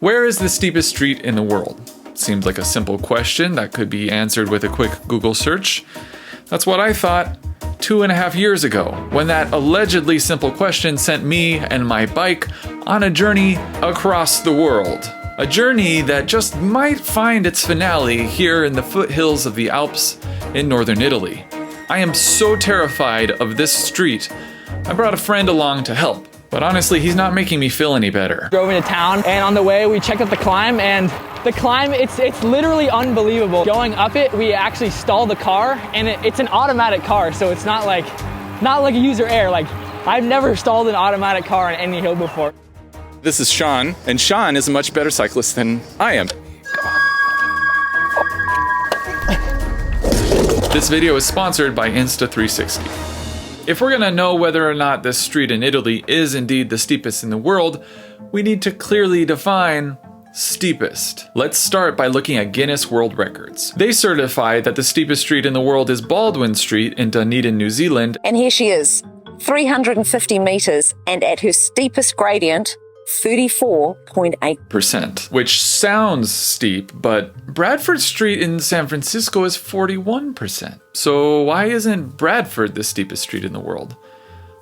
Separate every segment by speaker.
Speaker 1: Where is the steepest street in the world? Seems like a simple question that could be answered with a quick Google search. That's what I thought 2.5 years ago, when that allegedly simple question sent me and my bike on a journey across the world. A journey that just might find its finale here in the foothills of the Alps in northern Italy. I am so terrified of this street, I brought a friend along to help. But honestly, he's not making me feel any better.
Speaker 2: Drove into town, and on the way we checked out the climb, and the climb, it's literally unbelievable. Going up it, we actually stalled the car, and it's an automatic car, so it's not like a user error. Like, I've never stalled an automatic car on any hill before.
Speaker 3: This is Sean, and Sean is a much better cyclist than I am.
Speaker 1: This video is sponsored by Insta360. If we're gonna know whether or not this street in Italy is indeed the steepest in the world, we need to clearly define steepest. Let's start by looking at Guinness World Records. They certify that the steepest street in the world is Baldwin Street in Dunedin, New Zealand.
Speaker 4: And here she is, 350 meters, and at her steepest gradient, 34.8%.
Speaker 1: Which sounds steep, but Bradford Street in San Francisco is 41%. So why isn't Bradford the steepest street in the world?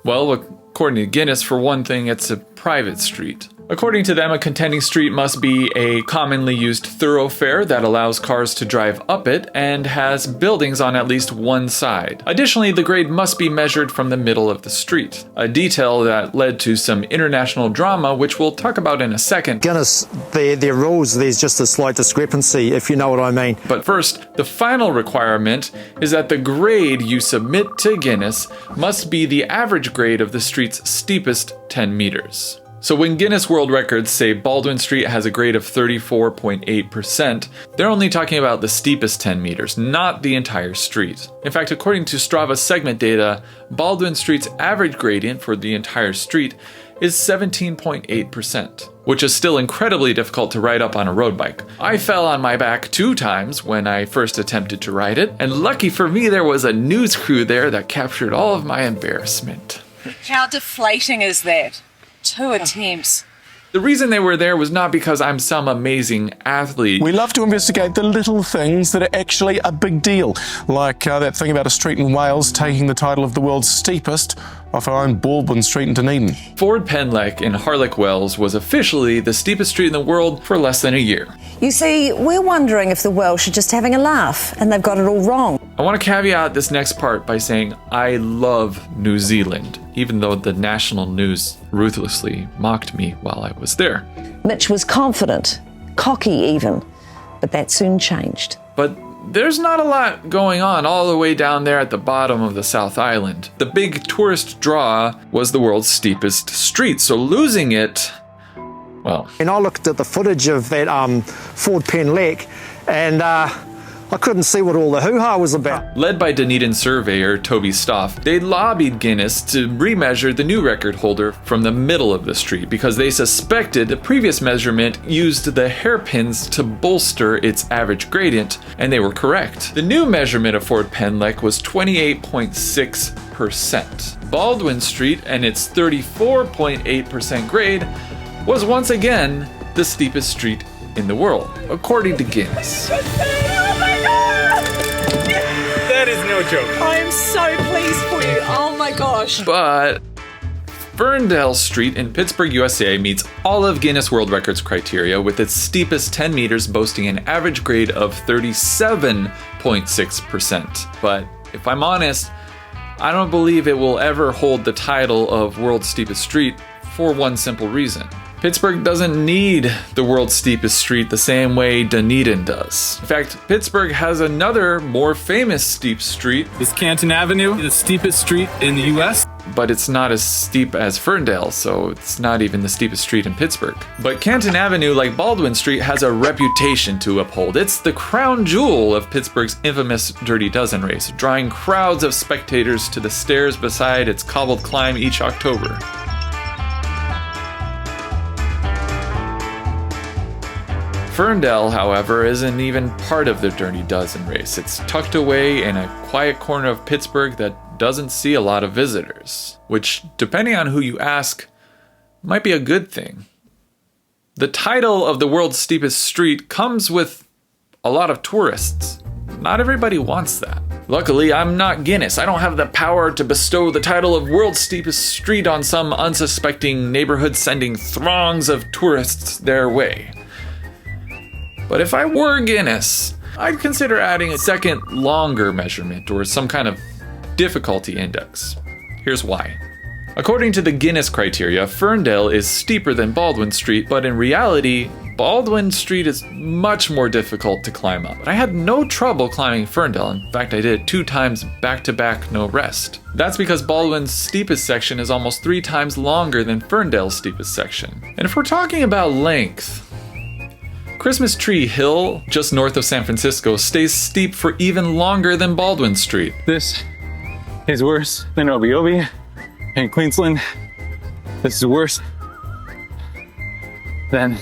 Speaker 1: Well, according to Guinness, for one thing, it's a private street. According to them, a contending street must be a commonly used thoroughfare that allows cars to drive up it and has buildings on at least one side. Additionally, the grade must be measured from the middle of the street, a detail that led to some international drama, which we'll talk about in a second.
Speaker 5: Guinness, their rules, there's just a slight discrepancy, if you know what I mean.
Speaker 1: But first, the final requirement is that the grade you submit to Guinness must be the average grade of the street's steepest 10 meters. So when Guinness World Records say Baldwin Street has a grade of 34.8%, they're only talking about the steepest 10 meters, not the entire street. In fact, according to Strava segment data, Baldwin Street's average gradient for the entire street is 17.8%, which is still incredibly difficult to ride up on a road bike. I fell on my back 2 times when I first attempted to ride it, and lucky for me there was a news crew there that captured all of my embarrassment.
Speaker 6: How deflating is that? 2 attempts.
Speaker 1: The reason they were there was not because I'm some amazing athlete.
Speaker 7: We love to investigate the little things that are actually a big deal, like that thing about a street in Wales taking the title of the world's steepest off our own Baldwin Street in Dunedin.
Speaker 1: Ford Penlec in Harlech Wells was officially the steepest street in the world for less than a year.
Speaker 4: You see, we're wondering if the Welsh are just having a laugh and they've got it all wrong.
Speaker 1: I want to caveat this next part by saying I love New Zealand, even though the national news ruthlessly mocked me while I was there.
Speaker 4: Mitch was confident, cocky even, but that soon changed.
Speaker 1: But there's not a lot going on all the way down there at the bottom of the South Island. The big tourist draw was the world's steepest street, so losing it, well.
Speaker 5: And I looked at the footage of that Ford Penlec, and I couldn't see what all the hoo-ha was about.
Speaker 1: Led by Dunedin surveyor Toby Stoff, they lobbied Guinness to remeasure the new record holder from the middle of the street because they suspected the previous measurement used the hairpins to bolster its average gradient, and they were correct. The new measurement of Ford Penlec was 28.6%. Baldwin Street and its 34.8% grade was once again the steepest street in the world, according to Guinness.
Speaker 3: That is no joke.
Speaker 6: I am so pleased for you. Oh my gosh.
Speaker 1: But Ferndale Street in Pittsburgh, USA meets all of Guinness World Records criteria with its steepest 10 meters boasting an average grade of 37.6%. But if I'm honest, I don't believe it will ever hold the title of world's steepest street for one simple reason. Pittsburgh doesn't need the world's steepest street the same way Dunedin does. In fact, Pittsburgh has another more famous steep street.
Speaker 3: Is Canton Avenue the steepest street in the US?
Speaker 1: But it's not as steep as Ferndale, so it's not even the steepest street in Pittsburgh. But Canton Avenue, like Baldwin Street, has a reputation to uphold. It's the crown jewel of Pittsburgh's infamous Dirty Dozen race, drawing crowds of spectators to the stairs beside its cobbled climb each October. Ferndale, however, isn't even part of the Dirty Dozen race. It's tucked away in a quiet corner of Pittsburgh that doesn't see a lot of visitors, which, depending on who you ask, might be a good thing. The title of the world's steepest street comes with a lot of tourists. Not everybody wants that. Luckily, I'm not Guinness. I don't have the power to bestow the title of world's steepest street on some unsuspecting neighborhood sending throngs of tourists their way. But if I were Guinness, I'd consider adding a second longer measurement or some kind of difficulty index. Here's why. According to the Guinness criteria, Ferndale is steeper than Baldwin Street, but in reality, Baldwin Street is much more difficult to climb up. But I had no trouble climbing Ferndale. In fact, I did it 2 times back-to-back, no rest. That's because Baldwin's steepest section is almost 3 times longer than Ferndale's steepest section. And if we're talking about length, Christmas Tree Hill, just north of San Francisco, stays steep for even longer than Baldwin Street.
Speaker 3: This is worse than Obi in Queensland. This is worse than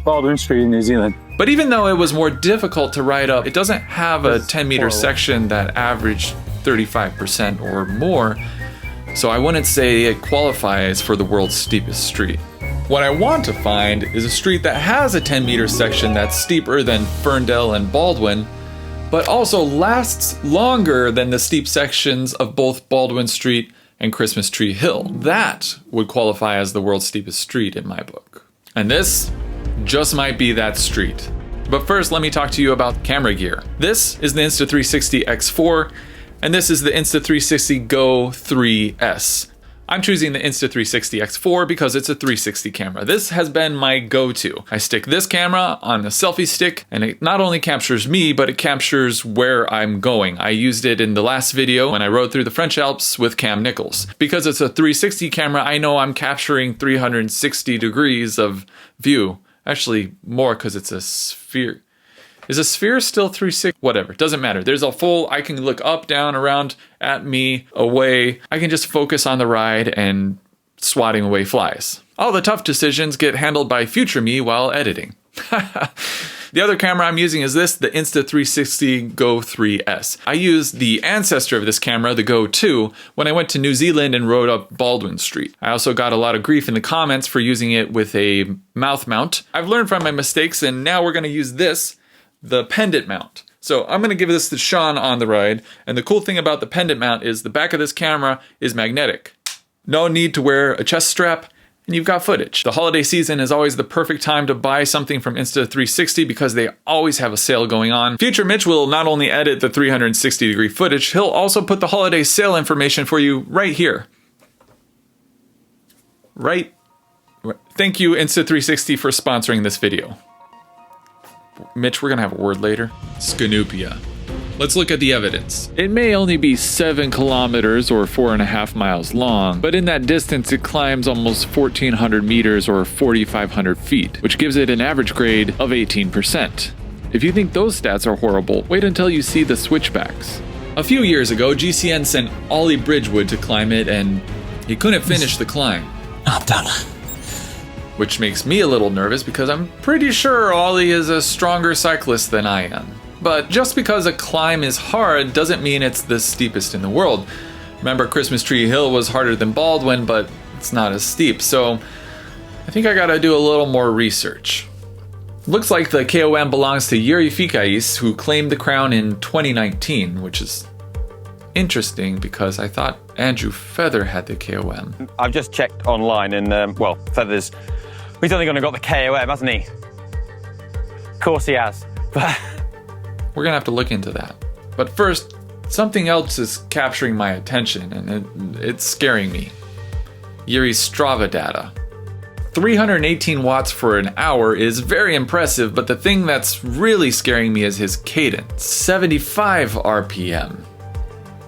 Speaker 3: Baldwin Street in New Zealand.
Speaker 1: But even though it was more difficult to ride up, it doesn't have a 10-meter section that averaged 35% or more, so I wouldn't say it qualifies for the world's steepest street. What I want to find is a street that has a 10-meter section that's steeper than Ferndale and Baldwin, but also lasts longer than the steep sections of both Baldwin Street and Christmas Tree Hill. That would qualify as the world's steepest street in my book. And this just might be that street. But first, let me talk to you about camera gear. This is the Insta360 X4, and this is the Insta360 Go 3S. I'm choosing the Insta360 X4 because it's a 360 camera. This has been my go-to. I stick this camera on the selfie stick and it not only captures me, but it captures where I'm going. I used it in the last video when I rode through the French Alps with Cam Nichols. Because it's a 360 camera, I know I'm capturing 360 degrees of view. Actually, more because it's a sphere. Is a sphere still 360? Whatever, doesn't matter. There's a full, I can look up, down, around, at me, away. I can just focus on the ride and swatting away flies. All the tough decisions get handled by future me while editing. The other camera I'm using is this, the Insta360 Go 3S. I used the ancestor of this camera, the Go 2, when I went to New Zealand and rode up Baldwin Street. I also got a lot of grief in the comments for using it with a mouth mount. I've learned from my mistakes and now we're gonna use this, the pendant mount. So I'm gonna give this to Sean on the ride. And the cool thing about the pendant mount is the back of this camera is magnetic. No need to wear a chest strap, and you've got footage. The holiday season is always the perfect time to buy something from Insta360 because they always have a sale going on. Future Mitch will not only edit the 360 degree footage, he'll also put the holiday sale information for you right here. Right. Thank you, Insta360, for sponsoring this video. Mitch, we're gonna have a word later. Scanuppia. Let's look at the evidence. It may only be 7 kilometers or 4.5 miles long, but in that distance it climbs almost 1,400 meters or 4,500 feet, which gives it an average grade of 18%. If you think those stats are horrible, wait until you see the switchbacks. A few years ago, GCN sent Ollie Bridgewood to climb it and he couldn't finish the climb.
Speaker 8: I'm done.
Speaker 1: Which makes me a little nervous because I'm pretty sure Ollie is a stronger cyclist than I am. But just because a climb is hard doesn't mean it's the steepest in the world. Remember, Christmas Tree Hill was harder than Baldwin, but it's not as steep, so I think I gotta do a little more research. Looks like the KOM belongs to Yuri Fikais, who claimed the crown in 2019, which is interesting because I thought Andrew Feather had the KOM.
Speaker 9: I've just checked online and, well, Feather's, he's only gonna got the KOM, hasn't he? Of course he has, but...
Speaker 1: We're gonna have to look into that. But first, something else is capturing my attention and it's scaring me. Yuri's Strava data. 318 watts for an hour is very impressive, but the thing that's really scaring me is his cadence. 75 RPM.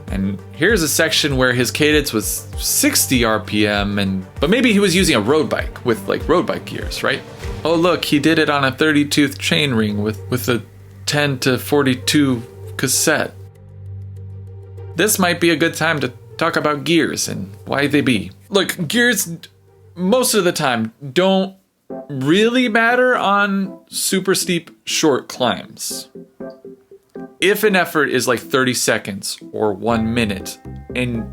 Speaker 1: And here's a section where his cadence was 60 RPM, but maybe he was using a road bike with like road bike gears, right? Oh look, he did it on a 30-tooth chainring with a 10 to 42 cassette. This might be a good time to talk about gears and why they be. Look, gears most of the time don't really matter on super steep short climbs. If an effort is like 30 seconds or 1 minute, and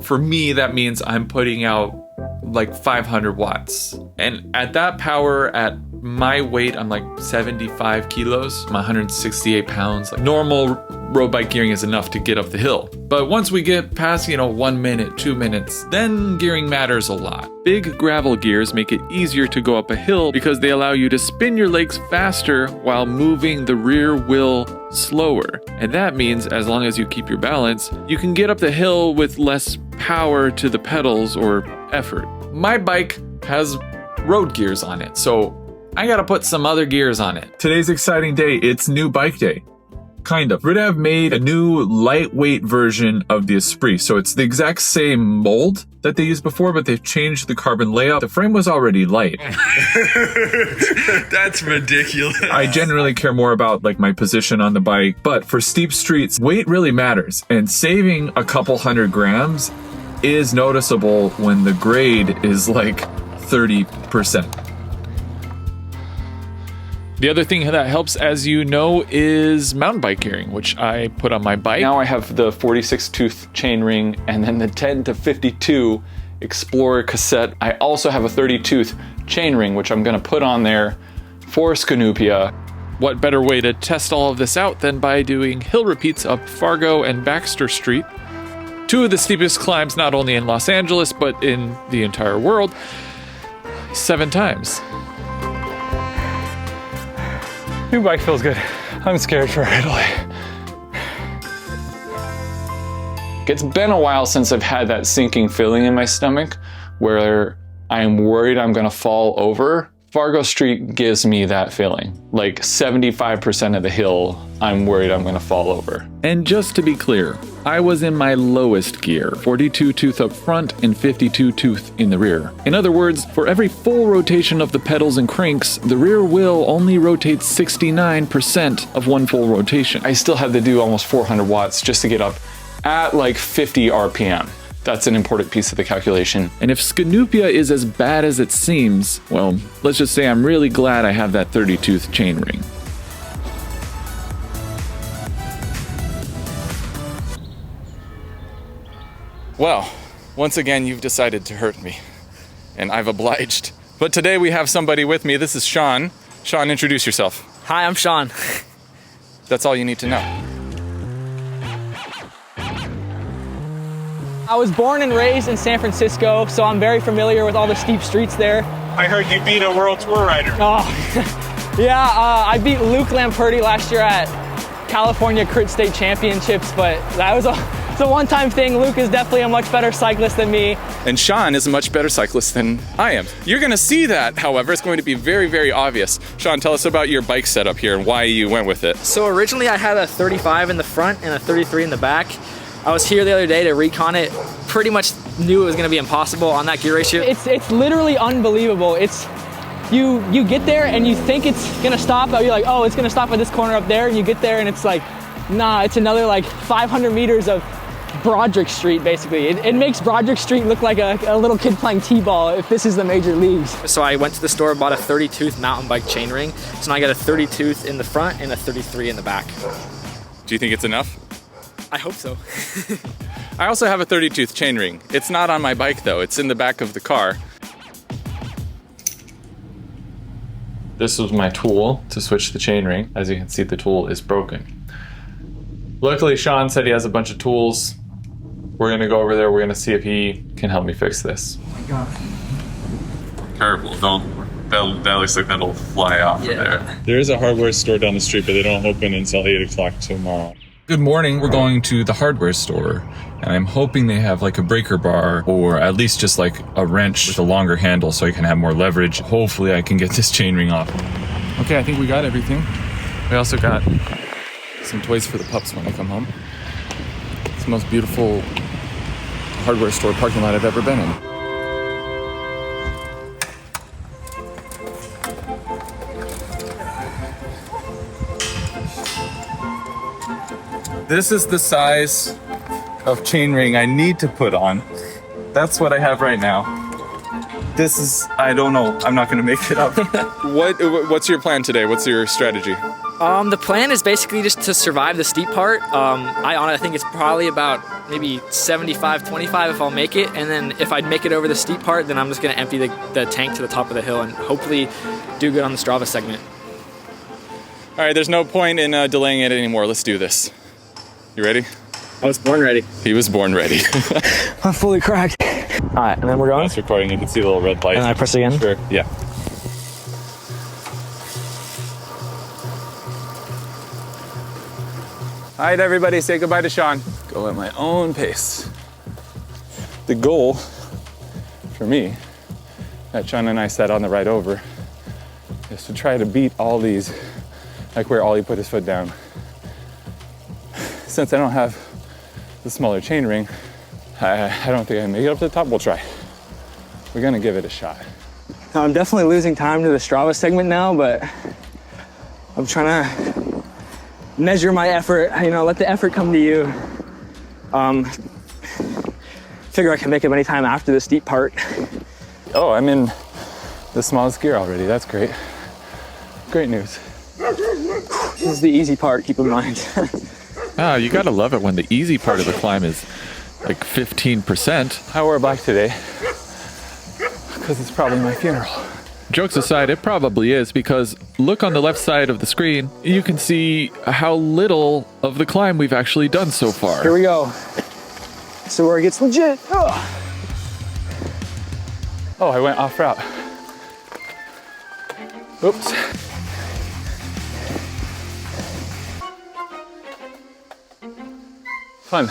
Speaker 1: for me that means I'm putting out like 500 watts, And at that power, at my weight, I'm like 75 kilos. I'm 168 pounds. Like normal road bike gearing is enough to get up the hill. But once we get past, 1 minute, 2 minutes, then gearing matters a lot. Big gravel gears make it easier to go up a hill because they allow you to spin your legs faster while moving the rear wheel slower. And that means as long as you keep your balance, you can get up the hill with less power to the pedals or effort. My bike has road gears on it, so I gotta put some other gears on it. Today's exciting day. It's new bike day. Kind of. Ridev made a new lightweight version of the Esprit. So it's the exact same mold that they used before, but they've changed the carbon layout. The frame was already light.
Speaker 8: That's ridiculous.
Speaker 1: I generally care more about like my position on the bike, but for steep streets, weight really matters. And saving a couple 100 grams is noticeable when the grade is like 30%. The other thing that helps, as you know, is mountain bike gearing, which I put on my bike. Now I have the 46 tooth chain ring and then the 10 to 52 Explorer cassette. I also have a 30 tooth chain ring, which I'm gonna put on there for Scanuppia. What better way to test all of this out than by doing hill repeats up Fargo and Baxter Street, two of the steepest climbs not only in Los Angeles, but in the entire world, 7 times.
Speaker 3: New bike feels good. I'm scared for Italy.
Speaker 1: It's been a while since I've had that sinking feeling in my stomach where I'm worried I'm gonna fall over. Fargo Street gives me that feeling. Like 75% of the hill, I'm worried I'm gonna fall over. And just to be clear, I was in my lowest gear, 42 tooth up front and 52 tooth in the rear. In other words, for every full rotation of the pedals and cranks, the rear wheel only rotates 69% of one full rotation. I still had to do almost 400 watts just to get up at like 50 RPM. That's an important piece of the calculation. And if Scanuppia is as bad as it seems, well, let's just say I'm really glad I have that 30 tooth chain ring. Well, once again, you've decided to hurt me, and I've obliged. But today we have somebody with me. This is Sean. Sean, introduce yourself.
Speaker 2: Hi, I'm Sean.
Speaker 1: That's all you need to know.
Speaker 2: I was born and raised in San Francisco, so I'm very familiar with all the steep streets there.
Speaker 3: I heard you beat a world tour rider.
Speaker 2: Oh, yeah, I beat Luke Lamperti last year at California Crit State Championships, but that was it's a one-time thing. Luke is definitely a much better cyclist than me.
Speaker 1: And Sean is a much better cyclist than I am. You're gonna see that, however, it's going to be very, very obvious. Sean, tell us about your bike setup here and why you went with it.
Speaker 2: So originally I had a 35 in the front and a 33 in the back. I was here the other day to recon it. Pretty much knew it was gonna be impossible on that gear ratio. It's literally unbelievable. It's you get there and you think it's gonna stop. You're like, oh, it's gonna stop at this corner up there, and you get there and it's like, nah, it's another like 500 meters of Broderick Street, basically. It makes Broderick Street look like a little kid playing t-ball if this is the major leagues. So I went to the store, bought a 30 tooth mountain bike chain ring. So now I got a 30 tooth in the front and a 33 in the back.
Speaker 1: Do you think it's enough?
Speaker 2: I hope so.
Speaker 1: I also have a 30 tooth chain ring. It's not on my bike though, it's in the back of the car. This was my tool to switch the chain ring. As you can see, the tool is broken. Luckily, Sean said he has a bunch of tools. We're gonna go over there, we're gonna see if he can help me fix this. Oh my God. Careful, that looks like that'll fly off of there.
Speaker 3: There is a hardware store down the street, but they don't open until 8 o'clock tomorrow.
Speaker 1: Good morning, we're going to the hardware store, and I'm hoping they have like a breaker bar or at least just like a wrench with a longer handle so I can have more leverage. Hopefully I can get this chain ring off. Okay, I think we got everything. We also got some toys for the pups when I come home. It's the most beautiful hardware store parking lot I've ever been in. This is the size of chain ring I need to put on. That's what I have right now. This is, I don't know, I'm not gonna make it up. What's your plan today? What's your strategy?
Speaker 2: The plan is basically just to survive the steep part. I think it's probably about maybe 75-25 if I'll make it, and then if I make it over the steep part, then I'm just gonna empty the tank to the top of the hill and hopefully do good on the Strava segment.
Speaker 3: All right, there's no point in delaying it anymore. Let's do this. You ready?
Speaker 2: I was born ready.
Speaker 3: He was born ready.
Speaker 2: I'm fully cracked. All right, and then we're going.
Speaker 3: It's recording. You can see the little red light.
Speaker 2: And I press again?
Speaker 3: Sure. Yeah. All right, everybody, say goodbye to Sean. Go at my own pace. The goal for me, that Sean and I set on the ride over, is to try to beat all these, like where Ollie put his foot down. Since I don't have the smaller chain ring, I don't think I can make it up to the top. We'll try. We're gonna give it a shot.
Speaker 2: I'm definitely losing time to the Strava segment now, but I'm trying to measure my effort, let the effort come to you. Figure I can make it any time after the steep part.
Speaker 3: Oh, I'm in the smallest gear already. That's great. Great news.
Speaker 2: This is the easy part, keep in mind.
Speaker 1: You gotta love it when the easy part of the climb is like 15%.
Speaker 3: I wore black today because it's probably my funeral.
Speaker 1: Jokes aside, it probably is, because look on the left side of the screen. You can see how little of the climb we've actually done so far.
Speaker 2: Here we go. So where it gets legit.
Speaker 3: Oh, I went off route. Oops. Fun.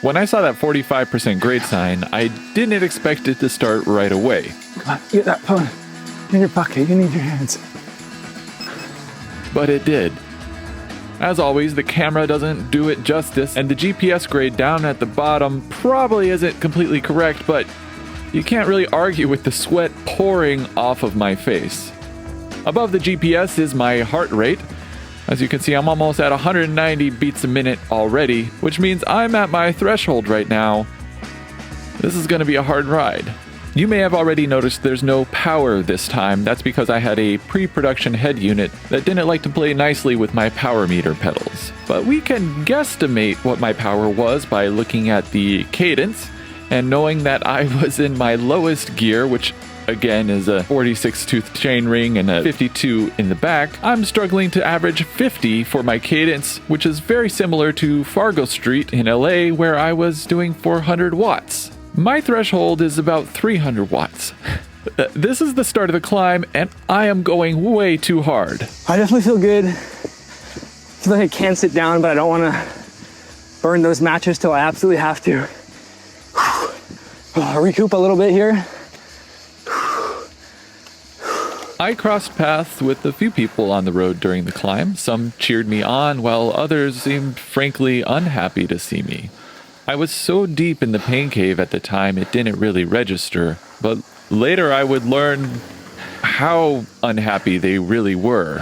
Speaker 1: When I saw that 45% grade sign, I didn't expect it to start right away.
Speaker 3: Come on, get that phone in your pocket. You need your hands.
Speaker 1: But it did. As always, the camera doesn't do it justice, and the GPS grade down at the bottom probably isn't completely correct, but you can't really argue with the sweat pouring off of my face. Above the GPS is my heart rate. As you can see, I'm almost at 190 beats a minute already, which means I'm at my threshold right now. This is going to be a hard ride. You may have already noticed there's no power this time. That's because I had a pre-production head unit that didn't like to play nicely with my power meter pedals. But we can guesstimate what my power was by looking at the cadence and knowing that I was in my lowest gear, which again is a 46 tooth chain ring and a 52 in the back. I'm struggling to average 50 for my cadence, which is very similar to Fargo Street in LA, where I was doing 400 watts. My threshold is about 300 watts. This is the start of the climb, and I am going way too hard.
Speaker 2: I definitely feel good. I feel like I can sit down, but I don't want to burn those matches till I absolutely have to. Recoup a little bit here.
Speaker 1: I crossed paths with a few people on the road during the climb. Some cheered me on, while others seemed frankly unhappy to see me. I was so deep in the pain cave at the time it didn't really register, but later I would learn how unhappy they really were.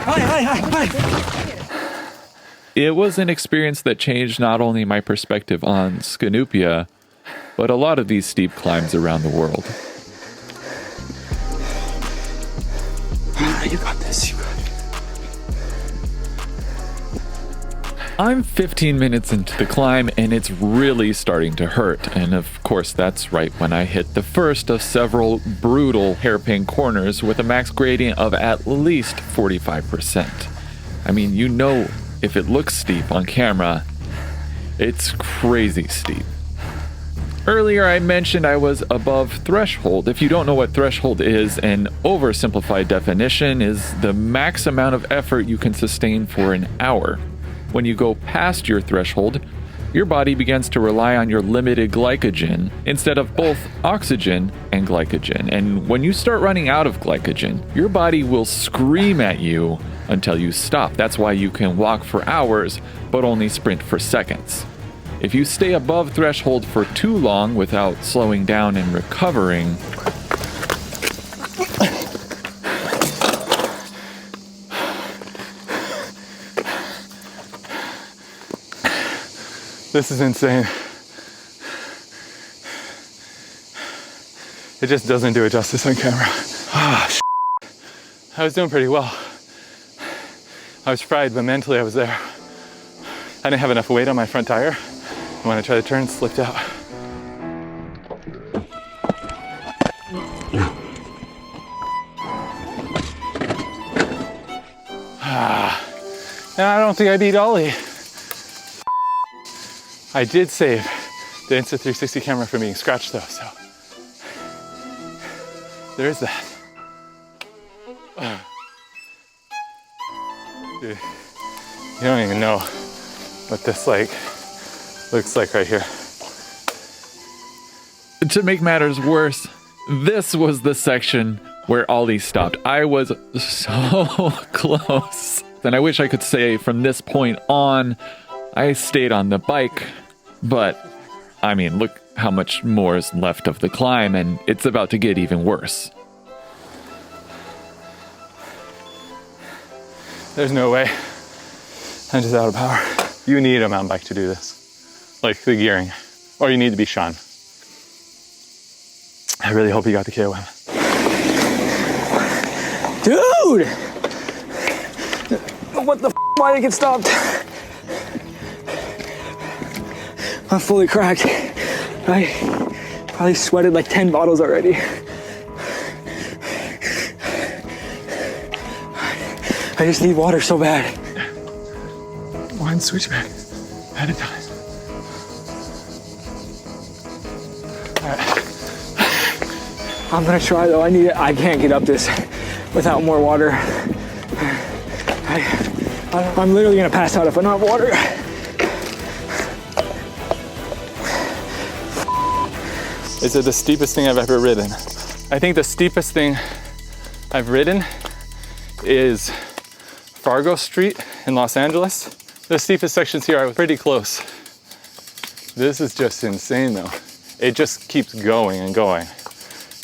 Speaker 1: It was an experience that changed not only my perspective on Scanuppia, but a lot of these steep climbs around the world.
Speaker 2: You got this, you got it.
Speaker 1: I'm 15 minutes into the climb and it's really starting to hurt. And of course, that's right when I hit the first of several brutal hairpin corners with a max gradient of at least 45%. I mean, if it looks steep on camera, it's crazy steep. Earlier I mentioned I was above threshold. If you don't know what threshold is, an oversimplified definition is the max amount of effort you can sustain for an hour. When you go past your threshold, your body begins to rely on your limited glycogen instead of both oxygen and glycogen. And when you start running out of glycogen, your body will scream at you until you stop. That's why you can walk for hours, but only sprint for seconds. If you stay above threshold for too long without slowing down and recovering,
Speaker 3: This is insane. It just doesn't do it justice on camera. I was doing pretty well. I was fried, but mentally I was there. I didn't have enough weight on my front tire. And when I tried to turn, it slipped out. And I don't think I beat Ollie. I did save the Insta360 camera from being scratched though, so there is that. Dude, you don't even know what this looks like right here.
Speaker 1: To make matters worse, this was the section where Ollie stopped. I was so close. And I wish I could say from this point on, I stayed on the bike, but I mean, look how much more is left of the climb, and it's about to get even worse.
Speaker 3: There's no way. I'm just out of power. You need a mountain bike to do this. Like the gearing. Or you need to be Sean. I really hope you got the KOM.
Speaker 2: Dude! What the f? Why did I get stopped? I'm fully cracked. I probably sweated like 10 bottles already. I just need water so bad.
Speaker 3: One switchback at a time. All right.
Speaker 2: I'm gonna try though. I can't get up this without more water. I'm literally gonna pass out if I don't have water.
Speaker 3: Is it the steepest thing I've ever ridden? I think the steepest thing I've ridden is Fargo Street in Los Angeles. The steepest sections here are pretty close. This is just insane though. It just keeps going and going.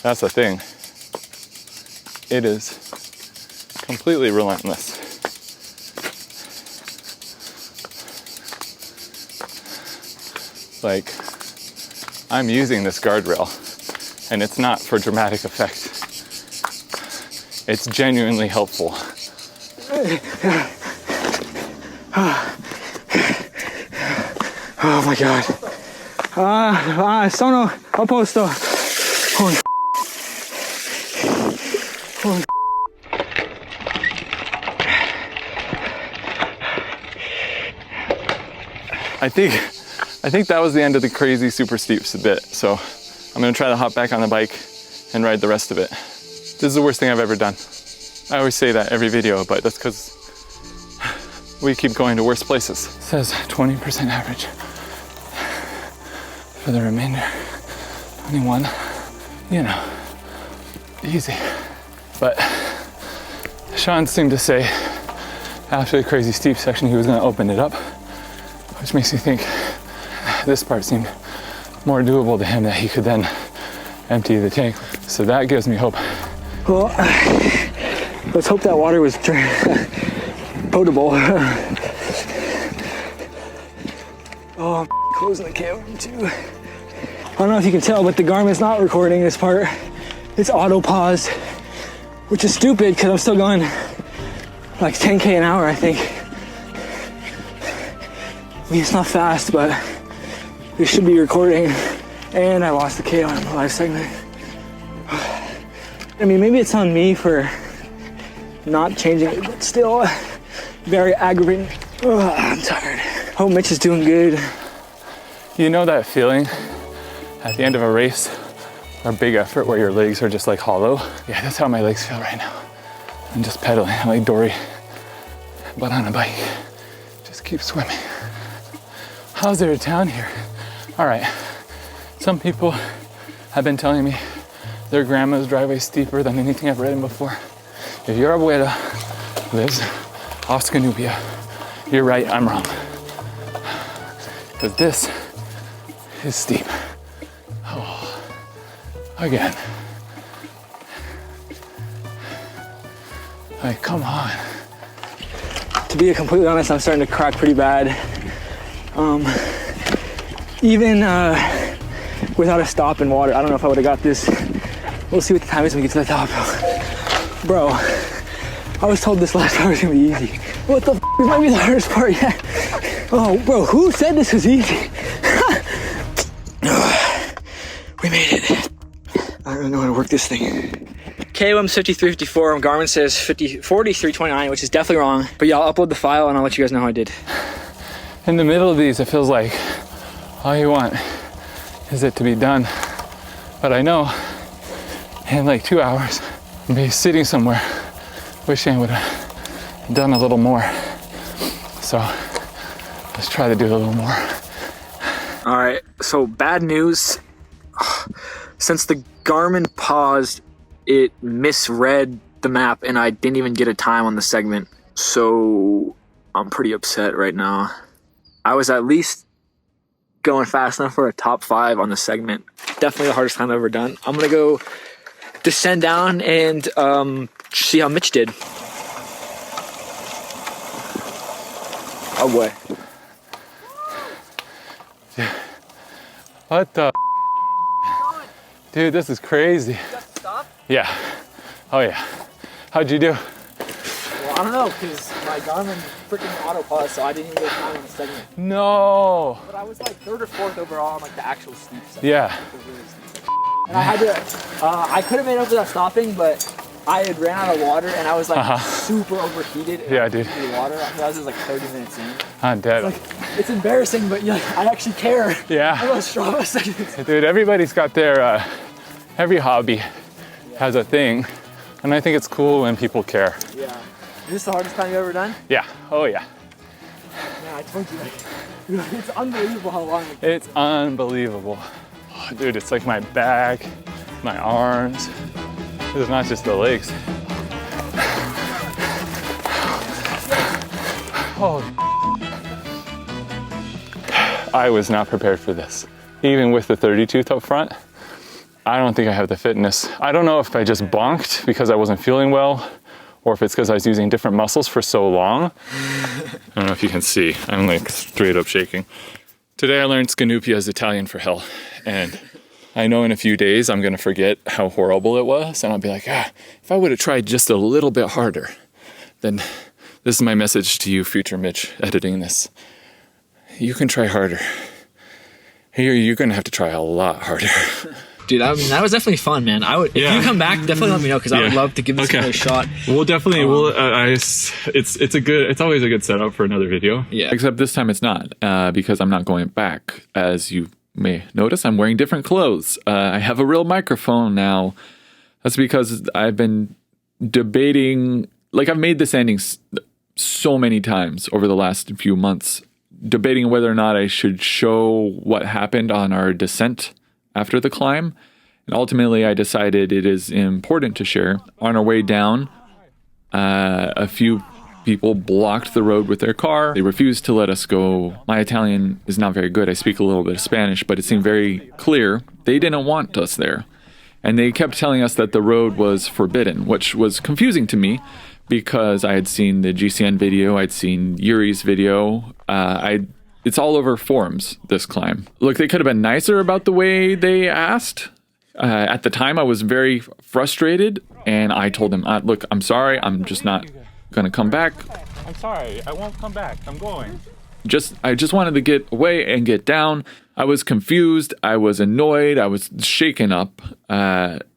Speaker 3: That's the thing. It is completely relentless. Like, I'm using this guardrail and it's not for dramatic effect. It's genuinely helpful.
Speaker 2: Oh my God. Sono a posto. Holy Holy
Speaker 3: I think that was the end of the crazy super steep bit. So I'm gonna try to hop back on the bike and ride the rest of it. This is the worst thing I've ever done. I always say that every video, but that's because we keep going to worse places. It says 20% average for the remainder. 21, you know, easy. But Sean seemed to say after the crazy steep section, he was gonna open it up, which makes me think this part seemed more doable to him, that he could then empty the tank. So that gives me hope.
Speaker 2: Well, let's hope that water was potable. Oh, I'm closing the camera too. I don't know if you can tell, but the Garmin's not recording this part. It's auto pause, which is stupid because I'm still going like 10K an hour, I think. I mean, it's not fast, but it should be recording. And I lost the KO in the live segment. I mean, maybe it's on me for not changing it, but still very aggravating. I'm tired. Hope Mitch is doing good.
Speaker 3: You know that feeling at the end of a race or big effort where your legs are just like hollow? Yeah, that's how my legs feel right now. I'm just pedaling like Dory, but on a bike. Just keep swimming. How's there a town here? All right, some people have been telling me their grandma's driveway is steeper than anything I've ridden before. If your abuela lives off Scanuppia, you're right, I'm wrong. Because this is steep. Oh, again. Like, come on.
Speaker 2: To be completely honest, I'm starting to crack pretty bad. Even without a stop in water, I don't know if I would have got this. We'll see what the time is when we get to the top. Bro, I was told this last part was gonna be easy. What the f? This might be the hardest part yet. Oh, bro, who said this was easy? We made it. I don't really know how to work this thing. KOM's 5354, Garmin says 4329, which is definitely wrong. But yeah, I'll upload the file and I'll let you guys know how I did.
Speaker 3: In the middle of these, it feels like all you want is it to be done. But I know in like 2 hours, I'll be sitting somewhere wishing I would have done a little more. So let's try to do a little more.
Speaker 2: All right, so bad news. Since the Garmin paused, it misread the map and I didn't even get a time on the segment. So I'm pretty upset right now. I was at least going fast enough for a top 5 on the segment. Definitely the hardest time I've ever done. I'm gonna go descend down and see how Mitch did. Oh boy.
Speaker 3: What the dude, this is crazy.
Speaker 2: You got to stop?
Speaker 3: Yeah. Oh yeah. How'd you do?
Speaker 2: Well, I don't know, because my Garmin freaking autopause, so I didn't even get time in the segment.
Speaker 3: No.
Speaker 2: But I was like 3rd or 4th overall on like the actual steep segment.
Speaker 3: Yeah.
Speaker 2: And I had to, I could have made up without stopping, but I had ran out of water and I was like super overheated.
Speaker 3: Yeah, dude.
Speaker 2: The water. I was like 30 minutes in.
Speaker 3: I'm dead.
Speaker 2: It's embarrassing, but yeah, I actually care.
Speaker 3: Yeah.
Speaker 2: I lost Strava seconds.
Speaker 3: Dude, everybody's got their, every hobby has a thing. And I think it's cool when people care.
Speaker 2: Yeah. Is this the hardest time you've ever done?
Speaker 3: Yeah. Oh yeah.
Speaker 2: Yeah, I told you. It's unbelievable how long it
Speaker 3: It's unbelievable. Oh, dude, it's like my back, my arms. It's not just the legs. Oh. I was not prepared for this. Even with the 30 tooth up front, I don't think I have the fitness. I don't know if I just bonked because I wasn't feeling well or if it's because I was using different muscles for so long. I don't know if you can see, I'm like straight up shaking. Today I learned Scanuppia is Italian for hell. And I know in a few days I'm gonna forget how horrible it was and I'll be like, if I would have tried just a little bit harder, then this is my message to you, future Mitch, editing this. You can try harder. Here, you're gonna have to try a lot harder.
Speaker 2: Dude, I mean, that was definitely fun, man. If you come back, definitely let me know because I would love to give this another shot.
Speaker 3: We'll definitely. It's always a good setup for another video.
Speaker 1: Yeah. Except this time it's not because I'm not going back. As you may notice, I'm wearing different clothes. I have a real microphone now. That's because I've been debating. Like I've made this ending so many times over the last few months, debating whether or not I should show what happened on our descent after the climb. And ultimately, I decided it is important to share. On our way down, a few people blocked the road with their car. They refused to let us go. My Italian is not very good. I speak a little bit of Spanish, but it seemed very clear they didn't want us there. And they kept telling us that the road was forbidden, which was confusing to me because I had seen the GCN video, I'd seen Yuri's video, it's all over forums, this climb. Look, they could have been nicer about the way they asked. At the time, I was very frustrated, and I told them, look, I'm sorry, I'm just not going to come back.
Speaker 3: I'm sorry, I won't come back, I'm going.
Speaker 1: I just wanted to get away and get down. I was confused, I was annoyed, I was shaken up,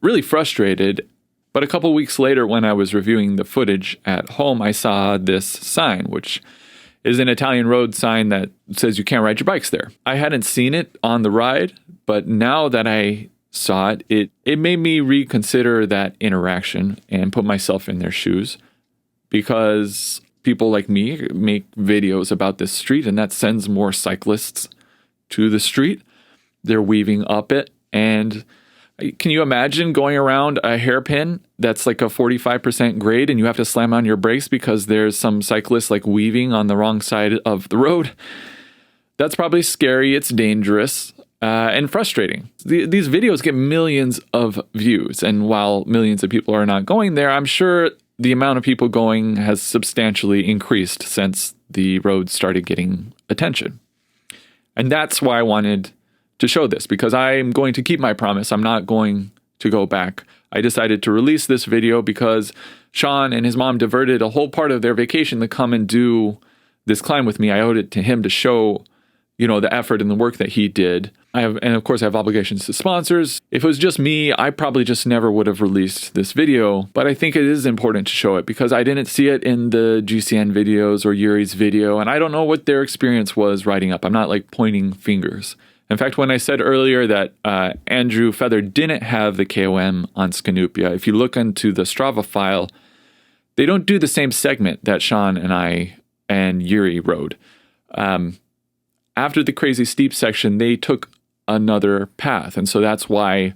Speaker 1: really frustrated. But a couple weeks later, when I was reviewing the footage at home, I saw this sign, which is an Italian road sign that says you can't ride your bikes there. I hadn't seen it on the ride, but now that I saw it, it made me reconsider that interaction and put myself in their shoes because people like me make videos about this street and that sends more cyclists to the street. They're weaving up it. And can you imagine going around a hairpin that's like a 45% grade and you have to slam on your brakes because there's some cyclist like weaving on the wrong side of the road? That's probably scary. It's dangerous and frustrating. These videos get millions of views. And while millions of people are not going there, I'm sure the amount of people going has substantially increased since the road started getting attention. And that's why I wanted to show this, because I'm going to keep my promise. I'm not going to go back. I decided to release this video because Sean and his mom diverted a whole part of their vacation to come and do this climb with me. I owed it to him to show, the effort and the work that he did. And of course I have obligations to sponsors. If it was just me, I probably just never would have released this video, but I think it is important to show it because I didn't see it in the GCN videos or Yuri's video, and I don't know what their experience was riding up. I'm not like pointing fingers. In fact, when I said earlier that Andrew Feather didn't have the KOM on Scanuppia, if you look into the Strava file, they don't do the same segment that Sean and I and Yuri rode. After the crazy steep section, they took another path. And so that's why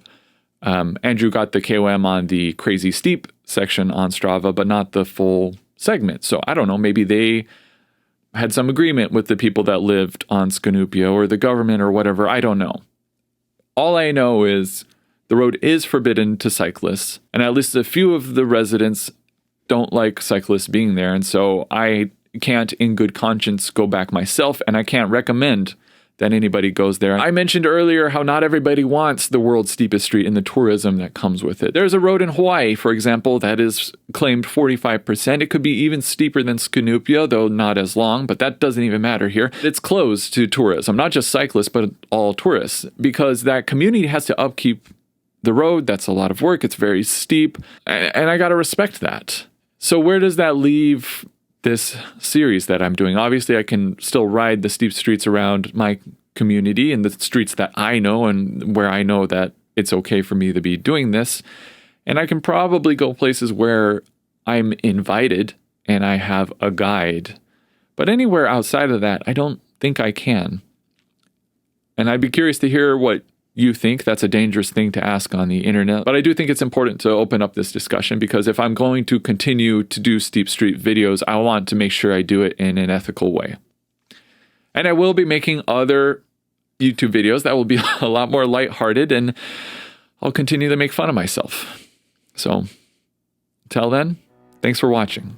Speaker 1: Andrew got the KOM on the crazy steep section on Strava, but not the full segment. So I don't know, maybe they had some agreement with the people that lived on Scanuppia or the government or whatever. I don't know. All I know is the road is forbidden to cyclists, and at least a few of the residents don't like cyclists being there. And so I can't in good conscience go back myself, and I can't recommend that anybody goes there. I mentioned earlier how not everybody wants the world's steepest street and the tourism that comes with it. There's a road in Hawaii, for example, that is claimed 45%. It could be even steeper than Scanuppia, though not as long, but that doesn't even matter here. It's closed to tourism, not just cyclists, but all tourists, because that community has to upkeep the road. That's a lot of work. It's very steep, and I got to respect that. So where does that leave this series that I'm doing? Obviously, I can still ride the steep streets around my community and the streets that I know and where I know that it's okay for me to be doing this. And I can probably go places where I'm invited and I have a guide. But anywhere outside of that, I don't think I can. And I'd be curious to hear what you think. That's a dangerous thing to ask on the internet. But I do think it's important to open up this discussion because if I'm going to continue to do steep street videos, I want to make sure I do it in an ethical way. And I will be making other YouTube videos that will be a lot more lighthearted, and I'll continue to make fun of myself. So until then, thanks for watching.